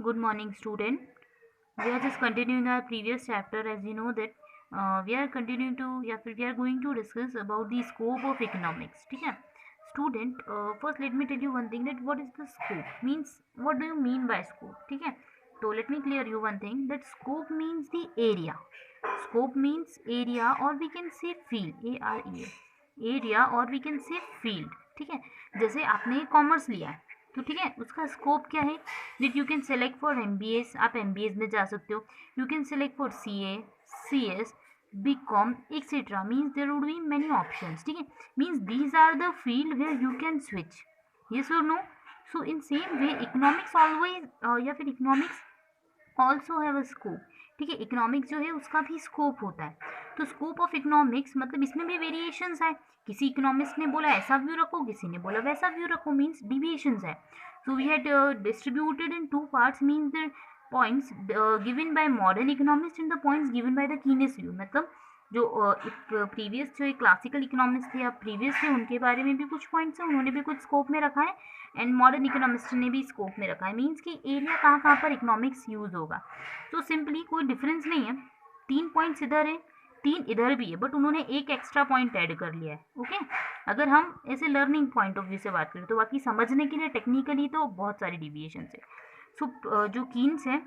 Good morning, student. We are just continuing our previous chapter. As you know that we are continuing to या फिर we are going to discuss about the scope of economics. ठीक है student, first let me tell you one thing, that what is the scope means. What do you mean by scope? ठीक है, तो let me clear you one thing, that scope means the area. Scope means area, or we can say field, area, or we can say field. ठीक है, जैसे आपने commerce लिया है तो ठीक है, उसका स्कोप क्या है, that you can select for MBS, आप एमबीएस में जा सकते हो. You can select for CA, CS, BCom etcetera. Means there would be many options. ठीक है, means these are the field where you can switch. Yes और no? So in same way economics always या फिर economics also have a scope. ठीक है, economics जो है उसका भी स्कोप होता है. तो स्कोप ऑफ इकोनॉमिक्स मतलब इसमें भी वेरिएशंस है. किसी इकोनॉमिस्ट ने बोला ऐसा व्यू रखो, किसी ने बोला वैसा व्यू रखो, मीन्स डिविएशंस है. So we had distributed in two parts, means the points given by modern economist and the points given by the Keynesian view. मतलब जो प्रीवियस जो क्लासिकल इकोनॉमिस्ट थे या प्रीवियस थे उनके बारे में भी कुछ पॉइंट्स हैं, उन्होंने भी कुछ स्कोप में रखा है, एंड मॉडर्न इकोनॉमिस्ट ने भी स्कोप में रखा है. मीन्स कि एरिया कहाँ कहाँ पर इकोनॉमिक्स यूज होगा. तो सिंपली कोई डिफरेंस नहीं है, 3 पॉइंट्स इधर है, 3 इधर भी है, बट उन्होंने एक एक्स्ट्रा पॉइंट ऐड कर लिया है. ओके, अगर हम ऐसे लर्निंग पॉइंट ऑफ व्यू से बात करें तो बाकी समझने के लिए टेक्निकली तो बहुत सारी डिविएशन है. सो जो कीन्स हैं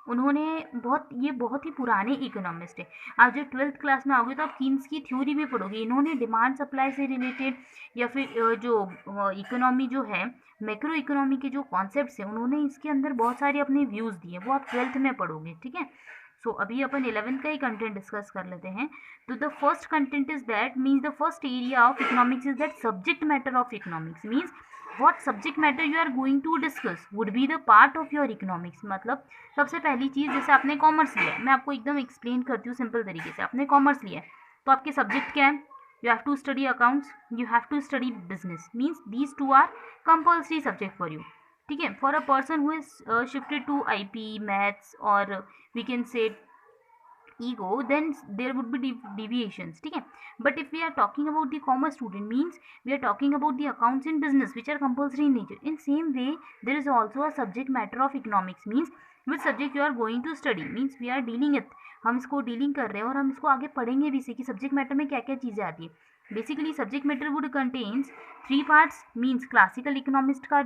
उन्होंने बहुत ही पुराने इकोनॉमिस्ट है. आप जब 12th क्लास में आओगे तो आप कीन्स की थ्योरी भी पढ़ोगे. इन्होंने डिमांड सप्लाई से रिलेटेड या फिर जो इकोनॉमी जो है, मैक्रो इकोनॉमी के जो कॉन्सेप्ट्स हैं, उन्होंने इसके अंदर बहुत सारे अपने व्यूज़ दिए, वो आप 12th में पढ़ोगे. ठीक है, सो अभी अपन 11th का ही कंटेंट डिस्कस कर लेते हैं. तो the first content is that, means the first area of economics is that subject matter of economics. Means what subject matter you are going to discuss would be the part of your economics. मतलब सबसे पहली चीज़, जैसे आपने commerce लिया है, मैं आपको एकदम एक्सप्लेन करती हूँ सिंपल तरीके से. आपने कॉमर्स लिया है तो आपके सब्जेक्ट क्या है? You have to study accounts, you have to study business. Means these two are compulsory subject for you. ठीक है, for a person who is shifted to IP, maths, और we can say ego, then there would be deviations. ठीक है, but if we are talking about the commerce student, means we are talking about the accounts in business which are compulsory in nature. In same way there is also a subject matter of economics, means which subject you are going to study, means we are dealing it, हम इसको dealing कर रहे हैं और हम इसको आगे पढ़ेंगे भी से कि सब्जेक्ट मैटर में क्या क्या चीज़ें आती है. Basically subject matter would contains 3 parts. Means classical economist का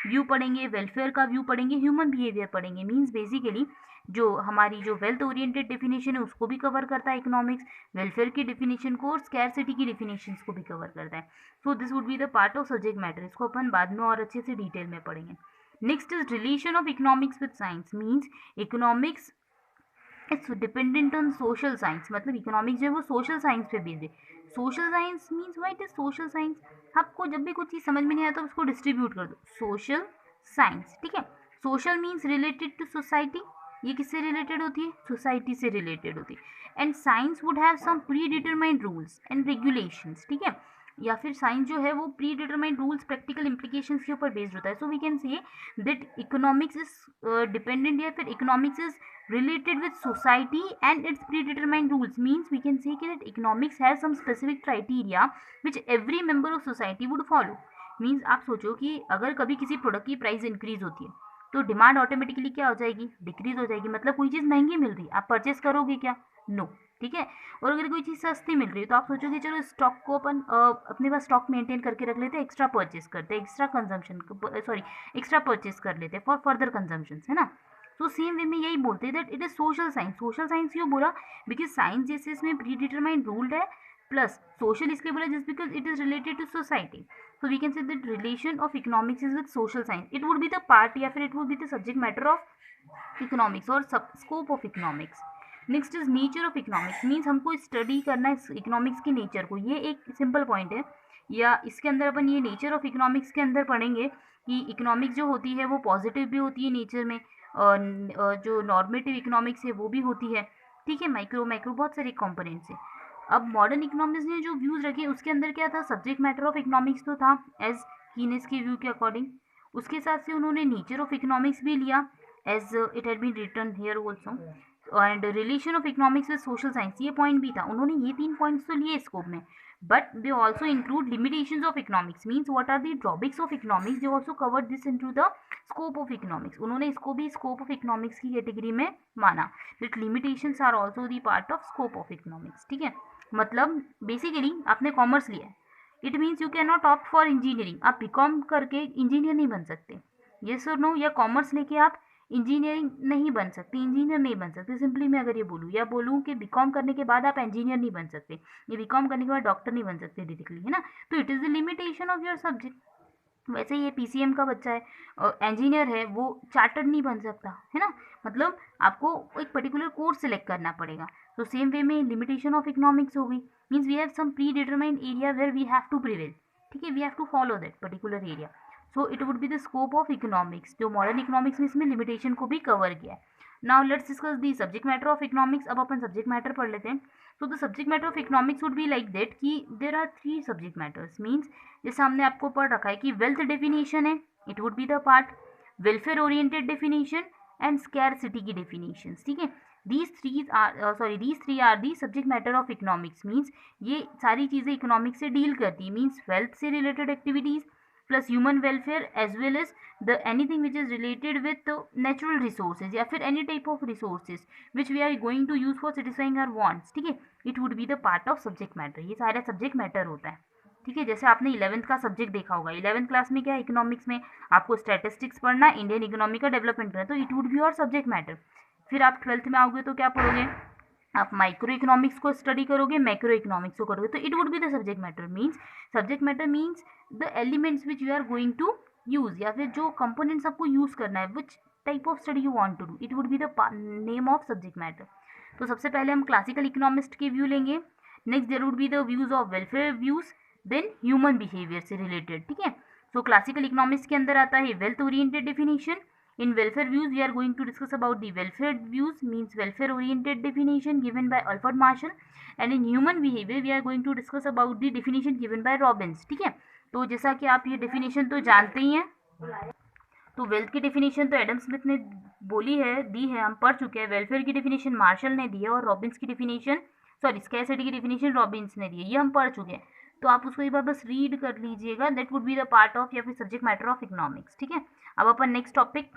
व्यू पढ़ेंगे, वेलफेयर का व्यू पढ़ेंगे, ह्यूमन बिहेवियर पढ़ेंगे. मीन्स बेसिकली जो हमारी जो वेल्थ ओरिएंटेड डेफिनेशन है उसको भी कवर करता है इकोनॉमिक्स, वेलफेयर की डेफिनेशन को और स्कैरसिटी की डेफिनेशन को भी कवर करता है. So this would be the part of subject matter. इसको अपन बाद में और अच्छे से डिटेल में पढ़ेंगे. Next is relation of economics with science. Means economics it's dependent on social science. मतलब इकोनॉमिक्स जो है वो सोशल साइंस पे बेस्ड है. Social science means what is social science. आपको जब भी कुछ चीज़ समझ में नहीं आता तो उसको डिस्ट्रीब्यूट कर दो, सोशल साइंस. ठीक है, social means related to society. ये किससे रिलेटेड होती है? सोसाइटी से रिलेटेड होती है. And science would have some predetermined rules and regulations. ठीक है, या फिर साइंस जो है वो predetermined rules, practical implications के ऊपर बेस्ड होता है. So we can say that economics is dependent, या फिर economics is related with society and its predetermined rules. Means we can say that economics has some specific criteria which every member of society would follow. Means आप सोचो कि अगर कभी किसी product की price increase होती है तो डिमांड ऑटोमेटिकली क्या हो जाएगी? डिक्रीज हो जाएगी. मतलब कोई चीज़ महंगी मिल रही है, आप परचेस करोगे क्या? नो. ठीक है, और अगर कोई चीज़ सस्ती मिल रही है तो आप सोचोगे चलो स्टॉक को अपन अपने पास स्टॉक मेंटेन करके रख लेते हैं, एक्स्ट्रा परचेस करते हैं, extra consumption, sorry extra purchase कर लेते हैं फॉर फर्दर कंजम्पशन, है ना. तो सेम वे में यही बोलते हैं that it is social science. Social science क्यों बोला? बिकॉज साइंस जैसे इसमें प्री डिटरमाइंड रूल्ड है, प्लस सोशल इसलिए बोला just because it is related to society. So we can say that relation of economics is with social science. It would be the part या फिर it would be the subject matter of economics और scope of economics. Next is nature of economics. Means हमको study करना है economics के nature को. ये एक सिंपल पॉइंट है, या इसके अंदर अपन ये नेचर ऑफ इकोनॉमिक्स के अंदर पढ़ेंगे कि इकोनॉमिक्स जो होती है वो पॉजिटिव भी होती है नेचर में, जो नॉर्मेटिव इकोनॉमिक्स है वो भी होती है. ठीक है, माइक्रो माइक्रो बहुत सारे कंपोनेंट्स हैं. अब मॉडर्न इकोनॉमिक्स ने जो व्यूज़ रखे उसके अंदर क्या था? सब्जेक्ट मैटर ऑफ इकोनॉमिक्स तो था एज कीनेस के व्यू के अकॉर्डिंग. उसके साथ से उन्होंने नेचर ऑफ इकोनॉमिक्स भी लिया as it had been written here also, and relation of economics with social science ये पॉइंट भी था. उन्होंने ये 3 पॉइंट्स तो लिए स्कोप में, but they also include limitations of economics, means what are the drawbacks of economics, they also covered this into the scope of economics. उन्होंने इसको भी scope of economics की कैटेगरी में माना, that limitations are also the part of scope of economics. ठीक है, मतलब basically आपने कॉमर्स लिया है, it means you can not opt for engineering, आप बीकॉम करके इंजीनियर नहीं बन सकते, यस और नो, या कॉमर्स लेके आप इंजीनियरिंग नहीं बन सकते, इंजीनियर नहीं बन सकते, सिंपली मैं अगर ये बोलूँ या बोलूँ कि बीकॉम करने के बाद आप इंजीनियर नहीं बन सकते, ये बीकॉम करने के बाद डॉक्टर नहीं बन सकते डायरेक्टली, है ना, तो it is the limitation of your subject. वैसे ये पीसीएम का बच्चा है, इंजीनियर है, वो चार्टर्ड नहीं बन सकता, है ना, मतलब आपको एक पर्टिकुलर कोर्स सिलेक्ट करना पड़ेगा। तो सेम वे में लिमिटेशन ऑफ इकोनॉमिक्स हो गई, means we have some predetermined area where we have to prevail, ठीक है, we have to follow that particular area, so it would be the scope of economics, जो modern economics में इसमें limitation को भी cover किया है। Now let's discuss the subject matter of economics, अब अपन सब्जेक्ट मैटर पढ़ लेते हैं। तो the subject matter of economics would be like that कि देर आर 3 सब्जेक्ट मैटर्स, मीन्स जैसे हमने आपको पढ़ रखा है कि वेल्थ डेफिनेशन है, it would be the part, welfare oriented definition and scarcity की डेफिनेशन, ठीक है, these three are the subject matter of economics, means ये सारी चीज़ें इकोनॉमिक्स से डील करती है, मीन्स वेल्थ से related activities plus human welfare as well as the anything which is related with natural resources या फिर any type of resources which we are going to use for satisfying our wants, ठीक है, it would be the part of subject matter, ये सारा subject matter होता है, ठीक है। जैसे आपने 11th का सब्जेक्ट देखा होगा, 11th क्लास में क्या है, इकोनॉमिक्स में आपको स्टैटिस्टिक्स पढ़ना, इंडियन इकोनॉमी का डेवलपमेंट करना, तो इट वुड बी और सब्जेक्ट मैटर। फिर आप 12th में आओगे तो क्या पढ़ोगे, आप माइक्रो इकोनॉमिक्स को स्टडी करोगे, मैक्रो इकोनॉमिक्स को करोगे, तो it would be the subject matter, means subject matter means the elements which you are going to use, या फिर जो कंपोनेंट्स आपको यूज करना है, which type of study you want to do, it would be the name of subject matter. तो सबसे पहले हम क्लासिकल इकोनॉमिस्ट के व्यू लेंगे, next there would be the views of welfare views, then human behaviour से related, ठीक है। So classical economics के अंदर आता है wealth oriented definition, in welfare views we are going to discuss about the welfare views, means welfare oriented definition given by Alfred Marshall, and in human behavior we are going to discuss about the definition given by Robbins, ठीक है। तो जैसा कि आप ये definition तो जानते ही हैं, तो वेल्थ की डेफिनेशन तो एडम स्मिथ ने बोली है, दी है, हम पढ़ चुके हैं, वेलफेयर की डेफिनेशन मार्शल ने दी है, और रॉबिन्स की डेफिनेशन स्कैरसिटी की डेफिनेशन रॉबिन्स ने दी है, ये हम पढ़ चुके हैं, तो आप उसको एक बार बस रीड कर लीजिएगा, that would be the part of या फिर सब्जेक्ट मैटर ऑफ इकोनॉमिक्स, ठीक है। अब अपन नेक्स्ट टॉपिक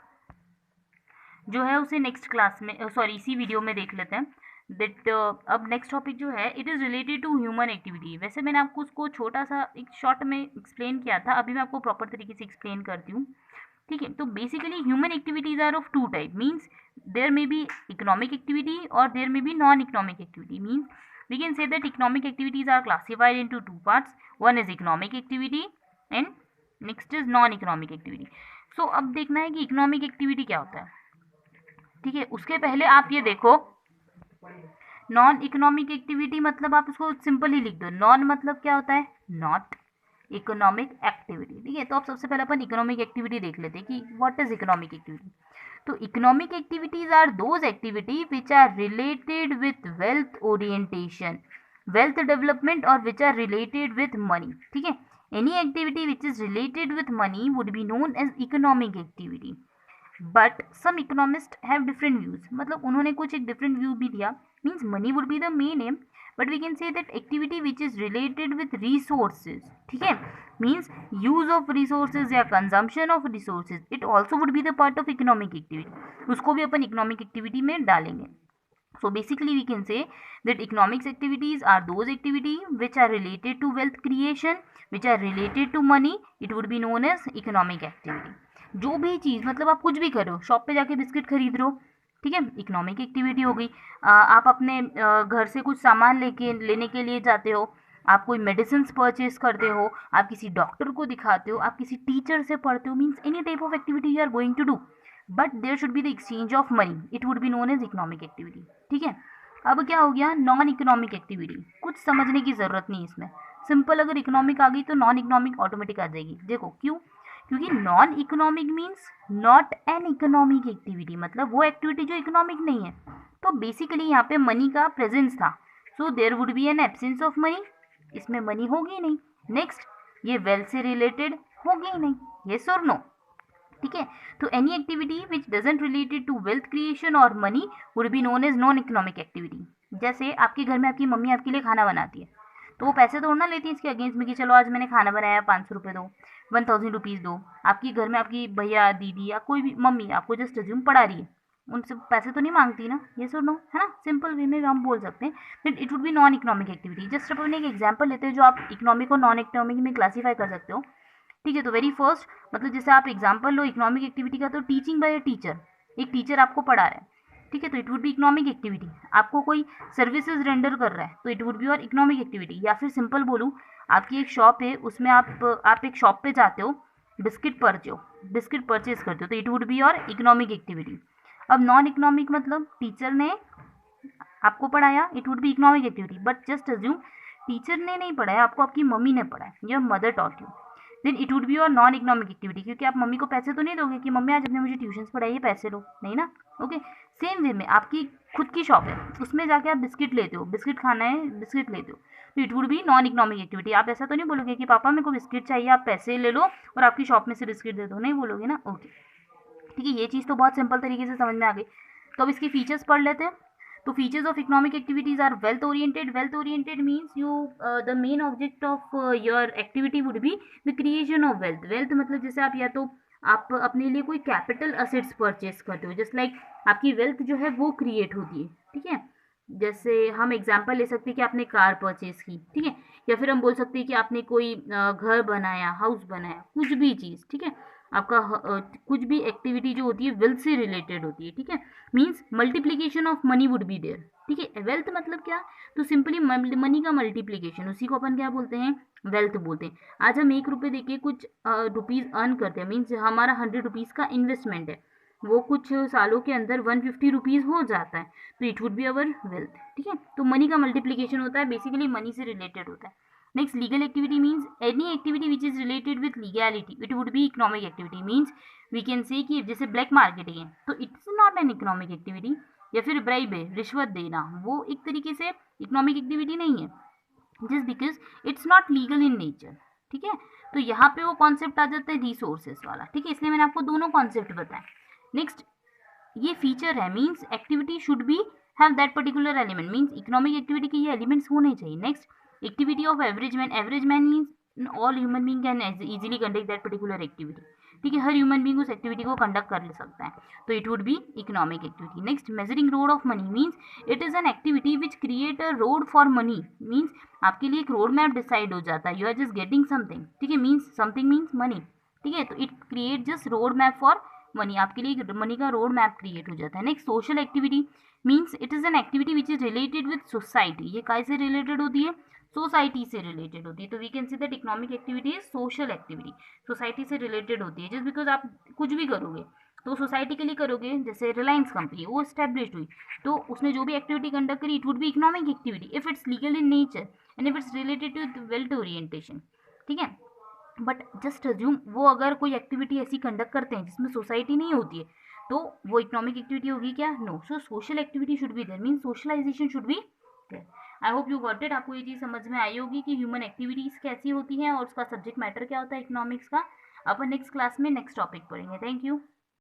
जो है उसे नेक्स्ट क्लास में इसी वीडियो में देख लेते हैं, दैट अब नेक्स्ट टॉपिक जो है it is related to human activity. वैसे मैंने आपको उसको छोटा सा एक शॉर्ट में एक्सप्लेन किया था, अभी मैं आपको प्रॉपर तरीके से एक्सप्लेन करती हूँ, ठीक है। तो basically human activities are of 2 type, means there may be economic activity और there may be non economic activity, means we can say that economic activities are classified into 2 parts, one is economic activity and next is non economic activity. So अब देखना है कि economic activity क्या होता है, ठीक है। उसके पहले आप ये देखो, नॉन इकोनॉमिक एक्टिविटी मतलब आप उसको सिंपल ही लिख दो, नॉन मतलब क्या होता है, नॉट इकोनॉमिक एक्टिविटी, ठीक है। तो अब सबसे पहले अपन इकोनॉमिक एक्टिविटी देख लेते हैं कि व्हाट इज इकोनॉमिक एक्टिविटी। तो economic activities are those activity which are related with wealth orientation, wealth development, और which are related with money, ठीक है। Any activity which is related with money would be known as economic activity, but some economist have different views, मतलब उन्होंने कुछ एक different view भी दिया, means money would be the main aim, but we can say that activity which is related with resources, ठीक है, means use of resources या consumption of resources, it also would be the part of economic activity, उसको भी अपन economic activity में डालेंगे। So basically we can say that economics activities are those activities which are related to wealth creation, which are related to money, it would be known as economic activity। जो भी चीज़, मतलब आप कुछ भी करो, shop पे जाके बिस्किट खरीद रहे हो, ठीक है, इकोनॉमिक एक्टिविटी हो गई। आप अपने घर से कुछ सामान लेने के लिए जाते हो, आप कोई मेडिसिन परचेज करते हो, आप किसी डॉक्टर को दिखाते हो, आप किसी टीचर से पढ़ते हो, means any type of activity you are going to do, but there should be the exchange of money, it would be known as economic activity, ठीक है। अब क्या हो गया, नॉन इकोनॉमिक एक्टिविटी, कुछ समझने की ज़रूरत नहीं इसमें, सिंपल अगर इकोनॉमिक आ गई तो नॉन इकोनॉमिक ऑटोमेटिक आ जाएगी। देखो क्यों, क्योंकि non economic means not an economic activity, मतलब वो एक्टिविटी जो इकोनॉमिक नहीं है। तो बेसिकली यहाँ पे मनी का प्रेजेंस था, so there would be an absence of money, इसमें मनी होगी नहीं। नेक्स्ट, ये वेल्थ से रिलेटेड होगी नहीं, यस और नो, ठीक है। तो any activity which doesn't related to wealth creation और money would be known as non economic activity. जैसे आपके घर में आपकी मम्मी आपके लिए खाना बनाती है, तो वो पैसे थोड़ा ना लेती है इसके अगेंस्ट में कि चलो आज मैंने खाना बनाया 500 रुपये दो, 1000 रुपीज़ दो। आपकी घर में आपकी भैया दीदी या कोई भी मम्मी आपको जस्ट अज्यूम पढ़ा रही है, उनसे पैसे तो नहीं मांगती ना, ये सुनो है ना, सिंपल वे में हम बोल सकते हैं that it would be non economic activity. Just अपन एक एग्जाम्पल लेते हैं जो आप इकोनॉमिक और नॉन इकोनॉमिक में क्लासीफाई कर सकते हो। ठीक है, तो वेरी फर्स्ट मतलब जैसे आप एग्जाम्पल लो इकोनॉमिक एक्टिविटी का, तो टीचिंग बाय अ टीचर, एक टीचर आपको पढ़ा रहा है, ठीक है, तो it would be economic activity. आपको कोई सर्विसेज रेंडर कर रहा है तो it would be your economic activity. या फिर सिंपल बोलूँ, आपकी एक शॉप है, उसमें आप एक शॉप पे जाते हो, बिस्किट परचेज करते हो, तो it would be your economic activity. अब नॉन इकोनॉमिक मतलब टीचर ने आपको पढ़ाया, it would be economic activity, but just assume teacher ने नहीं पढ़ाया आपको, आपकी मम्मी ने पढ़ाया, your mother taught you, then it would be your non economic activity. क्योंकि आप मम्मी को पैसे तो नहीं दोगे कि मम्मी आज आपने मुझे ट्यूशन पढ़ाई, पैसे लो, नहीं ना। ओके, सेम वे में आपकी खुद की शॉप है, उसमें जाके आप बिस्किट लेते हो, बिस्किट खाना है, बिस्किट लेते हो, तो it would be non economic activity. आप ऐसा तो नहीं बोलोगे कि पापा मेरे को बिस्किट चाहिए, आप पैसे ले लो और आपकी शॉप में से बिस्किट दे दो, नहीं बोलोगे ना। ओके, ठीक है, ये चीज़ तो बहुत सिंपल तरीके से समझ में आ गई। तो अब इसके फीचर्स पढ़ लेते हैं। तो features of economic activities are wealth oriented. Wealth oriented means you the main object of your activity would be the creation of wealth. Wealth मतलब जैसे आप या तो आप अपने लिए कोई कैपिटल असेट्स परचेज करते हो, जस्ट लाइक आपकी वेल्थ जो है वो क्रिएट होती है, ठीक है। जैसे हम एग्जांपल ले सकते हैं कि आपने कार परचेज की, ठीक है, या फिर हम बोल सकते हैं कि आपने कोई घर बनाया, हाउस बनाया, कुछ भी चीज़, ठीक है। आपका कुछ भी एक्टिविटी जो होती है वेल्थ से रिलेटेड होती है, ठीक है। Means multiplication of money would be there, ठीक है। वेल्थ मतलब क्या, तो सिंपली मनी का मल्टीप्लीकेशन, उसी को अपन क्या बोलते हैं, वेल्थ बोलते हैं। आज हम 1 रुपये देके कुछ रुपीज़ अर्न करते हैं, मीन्स हमारा 100 रुपीज़ का इन्वेस्टमेंट है, वो कुछ सालों के अंदर 150 रुपीज़ हो जाता है, तो it would be our wealth, ठीक है। तो मनी का मल्टीप्लीकेशन होता है, बेसिकली मनी से रिलेटेड होता है। Next, legal activity means any activity which is related with legality. It would be economic activity. Means we can say कि जैसे ब्लैक मार्केटिंग है तो it's not an economic activity. या फिर ब्राइब है, रिश्वत देना, वो एक तरीके से इकोनॉमिक एक्टिविटी नहीं है, just because it's not legal in nature, ठीक है। तो यहाँ पे वो कॉन्सेप्ट आ जाता है रिसोर्सेस वाला, ठीक है, इसलिए मैंने आपको दोनों कॉन्सेप्ट बताए। नेक्स्ट, ये फीचर है, means activity should B have that particular element, means economic activity के ये एलिमेंट्स होने चाहिए। Next, activity of average man means all human being can easily conduct that particular activity, ठीक है, हर ह्यूमन बींग उस activity को conduct कर सकता है, तो it would be economic activity. Next, measuring road of money means it is an activity which create a road for money, means आपके लिए एक रोड मैप डिसाइड हो जाता है, you are just getting something, ठीक है, मीन्स समथिंग मीन्स मनी, ठीक है, तो it create just road map for money, आपके लिए मनी का रोड मैप क्रिएट हो जाता है। Next, social activity means it is an activity which is related with society, ये कैसे रिलेटेड होती है, सोसाइटी से रिलेटेड होती है, तो we can see that economic activity is social activity, society से रिलेटेड होती है। जस्ट बिकॉज आप कुछ भी करोगे तो सोसाइटी के लिए करोगे, जैसे रिलायंस कंपनी वो स्टैब्लिश्ड हुई तो उसने जो भी एक्टिविटी कंडक्ट करी, it would be economic activity if it's legal in nature and if it's related to wealth orientation, ठीक है। बट जस्ट अज्यूम वो अगर कोई एक्टिविटी ऐसी कंडक्ट करते हैं जिसमें सोसाइटी नहीं होती है, तो वो इकोनॉमिक एक्टिविटी होगी क्या, no. So social activity should be there, mean socialization should be there. I hope you got it, आपको ये चीज़ समझ में आई होगी कि ह्यूमन एक्टिविटीज़ कैसी होती हैं और उसका सब्जेक्ट मैटर क्या होता है इकोनॉमिक्स का। अपन नेक्स्ट क्लास में नेक्स्ट टॉपिक पढ़ेंगे। Thank you.